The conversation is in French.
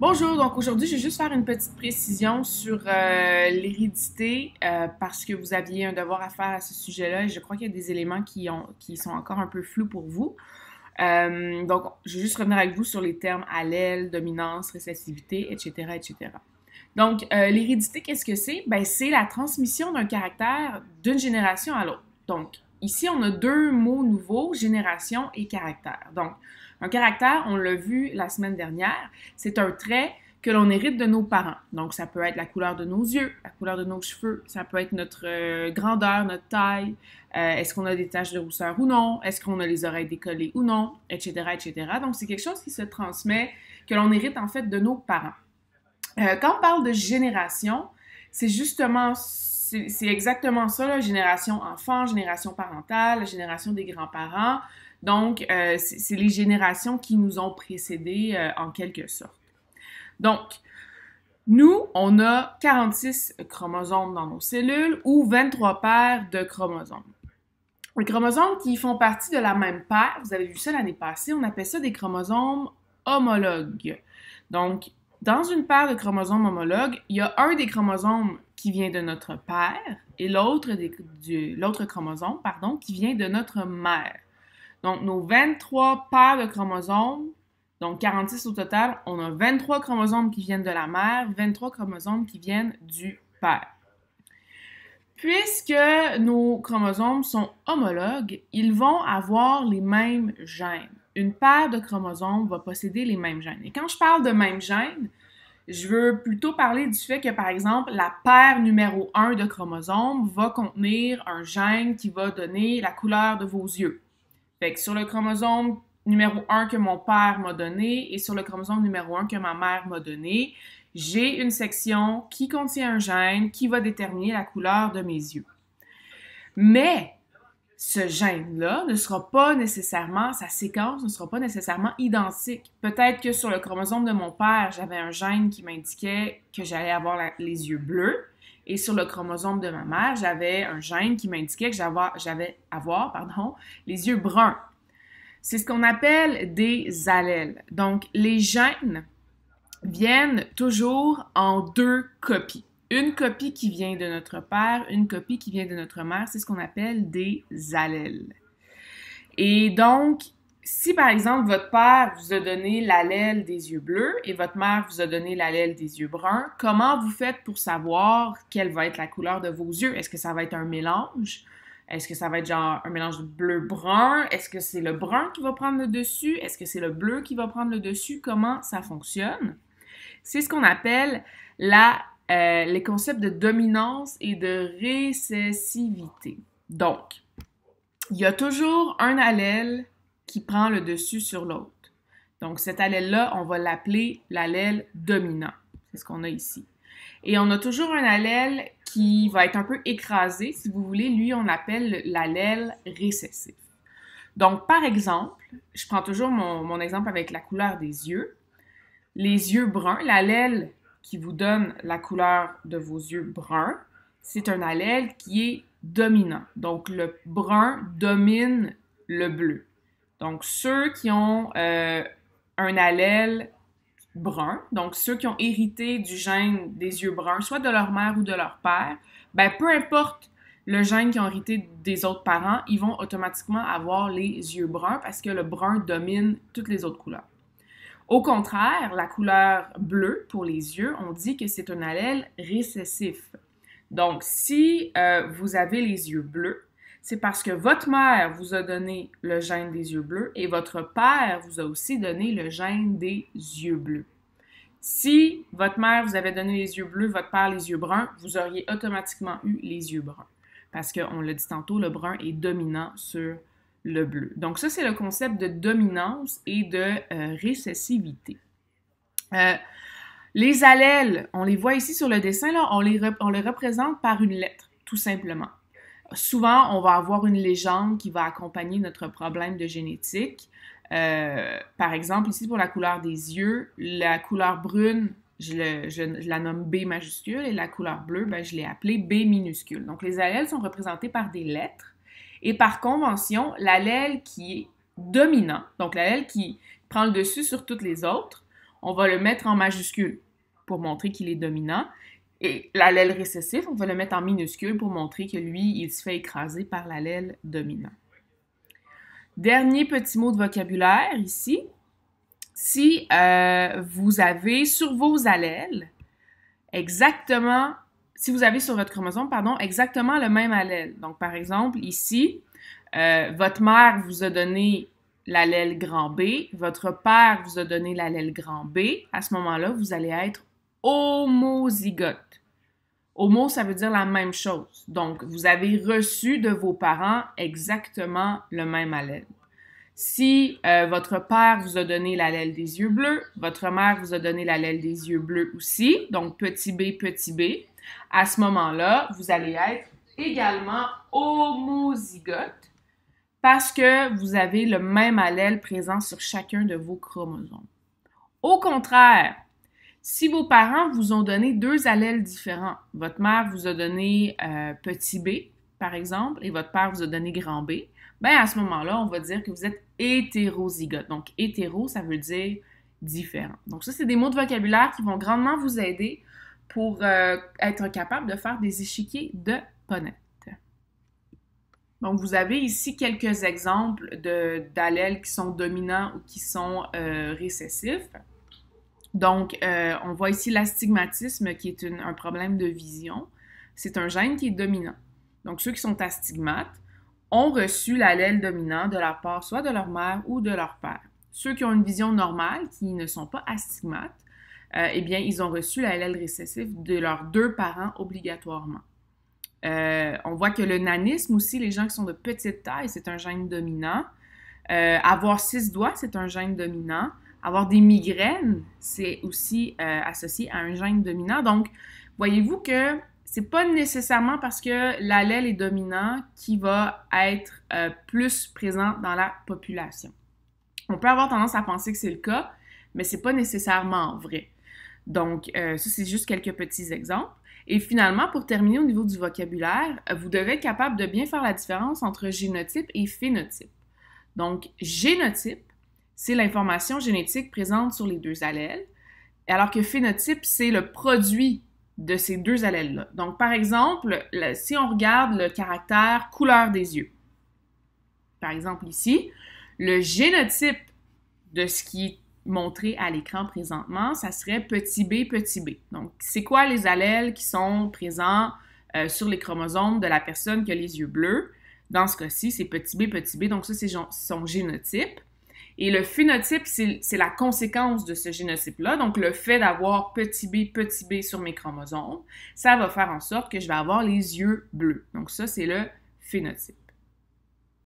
Bonjour, donc aujourd'hui, je vais juste faire une petite précision sur l'hérédité parce que vous aviez un devoir à faire à ce sujet-là et je crois qu'il y a des éléments qui sont encore un peu flous pour vous. Donc, je vais juste revenir avec vous sur les termes allèle, dominance, récessivité, etc., etc. Donc, l'hérédité, qu'est-ce que c'est? Ben, c'est la transmission d'un caractère d'une génération à l'autre. Donc, ici, on a deux mots nouveaux, génération et caractère. Donc, un caractère, on l'a vu la semaine dernière, c'est un trait que l'on hérite de nos parents. Donc, ça peut être la couleur de nos yeux, la couleur de nos cheveux, ça peut être notre grandeur, notre taille, est-ce qu'on a des taches de rousseur ou non, est-ce qu'on a les oreilles décollées ou non, etc., etc. Donc, c'est quelque chose qui se transmet, que l'on hérite en fait de nos parents. Quand on parle de génération, c'est justement, c'est exactement ça, la génération enfant, génération parentale, la génération des grands-parents. Donc, c'est les générations qui nous ont précédés en quelque sorte. Donc, nous, on a 46 chromosomes dans nos cellules ou 23 paires de chromosomes. Les chromosomes qui font partie de la même paire, vous avez vu ça l'année passée, on appelle ça des chromosomes homologues. Donc, dans une paire de chromosomes homologues, il y a un des chromosomes qui vient de notre père et l'autre chromosome, qui vient de notre mère. Donc, nos 23 paires de chromosomes, donc 46 au total, on a 23 chromosomes qui viennent de la mère, 23 chromosomes qui viennent du père. Puisque nos chromosomes sont homologues, ils vont avoir les mêmes gènes. Une paire de chromosomes va posséder les mêmes gènes. Et quand je parle de mêmes gènes, je veux plutôt parler du fait que, par exemple, la paire numéro 1 de chromosomes va contenir un gène qui va donner la couleur de vos yeux. Fait que sur le chromosome numéro 1 que mon père m'a donné et sur le chromosome numéro 1 que ma mère m'a donné, j'ai une section qui contient un gène qui va déterminer la couleur de mes yeux. Mais ce gène-là ne sera pas nécessairement, sa séquence ne sera pas nécessairement identique. Peut-être que sur le chromosome de mon père, j'avais un gène qui m'indiquait que j'allais avoir les yeux bleus. Et sur le chromosome de ma mère, j'avais un gène qui m'indiquait que j'avais les yeux bruns. C'est ce qu'on appelle des allèles. Donc, les gènes viennent toujours en deux copies. Une copie qui vient de notre père, une copie qui vient de notre mère, c'est ce qu'on appelle des allèles. Et donc, si par exemple votre père vous a donné l'allèle des yeux bleus et votre mère vous a donné l'allèle des yeux bruns, comment vous faites pour savoir quelle va être la couleur de vos yeux? Est-ce que ça va être un mélange? Est-ce que ça va être genre un mélange de bleu-brun? Est-ce que c'est le brun qui va prendre le dessus? Est-ce que c'est le bleu qui va prendre le dessus? Comment ça fonctionne? C'est ce qu'on appelle les concepts de dominance et de récessivité. Donc, il y a toujours un allèle qui prend le dessus sur l'autre. Donc, cet allèle-là, on va l'appeler l'allèle dominant. C'est ce qu'on a ici. Et on a toujours un allèle qui va être un peu écrasé, si vous voulez. Lui, on l'appelle l'allèle récessif. Donc, par exemple, je prends toujours mon exemple avec la couleur des yeux. Les yeux bruns, l'allèle qui vous donne la couleur de vos yeux bruns, c'est un allèle qui est dominant. Donc, le brun domine le bleu. Donc, ceux qui ont un allèle brun, donc ceux qui ont hérité du gène des yeux bruns, soit de leur mère ou de leur père, ben peu importe le gène qu'ils ont hérité des autres parents, ils vont automatiquement avoir les yeux bruns parce que le brun domine toutes les autres couleurs. Au contraire, la couleur bleue pour les yeux, on dit que c'est un allèle récessif. Donc, si vous avez les yeux bleus, c'est parce que votre mère vous a donné le gène des yeux bleus et votre père vous a aussi donné le gène des yeux bleus. Si votre mère vous avait donné les yeux bleus, votre père les yeux bruns, vous auriez automatiquement eu les yeux bruns. Parce qu'on l'a dit tantôt, le brun est dominant sur le bleu. Donc ça, c'est le concept de dominance et de récessivité. Les allèles, on les voit ici sur le dessin, là, on les représente par une lettre, tout simplement. Souvent, on va avoir une légende qui va accompagner notre problème de génétique. Par exemple, ici, pour la couleur des yeux, la couleur brune, je la nomme B majuscule et la couleur bleue, ben, je l'ai appelée B minuscule. Donc, les allèles sont représentés par des lettres. Et par convention, l'allèle qui est dominant, donc l'allèle qui prend le dessus sur toutes les autres, on va le mettre en majuscule pour montrer qu'il est dominant. Et l'allèle récessif, on va le mettre en minuscule pour montrer que lui, il se fait écraser par l'allèle dominant. Dernier petit mot de vocabulaire ici. Si vous avez sur vos allèles si vous avez sur votre chromosome, exactement le même allèle. Donc, par exemple, ici, votre mère vous a donné l'allèle grand B, votre père vous a donné l'allèle grand B. À ce moment-là, vous allez être homozygote. Homo, ça veut dire la même chose. Donc, vous avez reçu de vos parents exactement le même allèle. Si votre père vous a donné l'allèle des yeux bleus, votre mère vous a donné l'allèle des yeux bleus aussi, donc petit b, à ce moment-là, vous allez être également homozygote parce que vous avez le même allèle présent sur chacun de vos chromosomes. Au contraire, si vos parents vous ont donné deux allèles différents, votre mère vous a donné petit b, par exemple, et votre père vous a donné grand B, bien à ce moment-là, on va dire que vous êtes hétérozygote. Donc, hétéro, ça veut dire différent. Donc, ça, c'est des mots de vocabulaire qui vont grandement vous aider pour être capable de faire des échiquiers de Punnett. Donc, vous avez ici quelques exemples d'allèles qui sont dominants ou qui sont récessifs. Donc, on voit ici l'astigmatisme qui est un problème de vision. C'est un gène qui est dominant. Donc, ceux qui sont astigmates ont reçu l'allèle dominant de la part soit de leur mère ou de leur père. Ceux qui ont une vision normale, qui ne sont pas astigmates, eh bien, ils ont reçu l'allèle récessif de leurs deux parents obligatoirement. On voit que le nanisme aussi, les gens qui sont de petite taille, c'est un gène dominant. Avoir 6 doigts, c'est un gène dominant. Avoir des migraines, c'est aussi associé à un gène dominant. Donc, voyez-vous que c'est pas nécessairement parce que l'allèle est dominant qui va être plus présent dans la population. On peut avoir tendance à penser que c'est le cas, mais c'est pas nécessairement vrai. Donc, ça, c'est juste quelques petits exemples. Et finalement, pour terminer au niveau du vocabulaire, vous devez être capable de bien faire la différence entre génotype et phénotype. Donc, génotype, c'est l'information génétique présente sur les deux allèles, alors que phénotype, c'est le produit de ces deux allèles-là. Donc, par exemple, si on regarde le caractère couleur des yeux, par exemple ici, le génotype de ce qui est montré à l'écran présentement, ça serait petit b, petit b. Donc, c'est quoi les allèles qui sont présents sur les chromosomes de la personne qui a les yeux bleus? Dans ce cas-ci, c'est petit b, donc ça, c'est son génotype. Et le phénotype, c'est la conséquence de ce génotype-là. Donc, le fait d'avoir petit b sur mes chromosomes, ça va faire en sorte que je vais avoir les yeux bleus. Donc, ça, c'est le phénotype.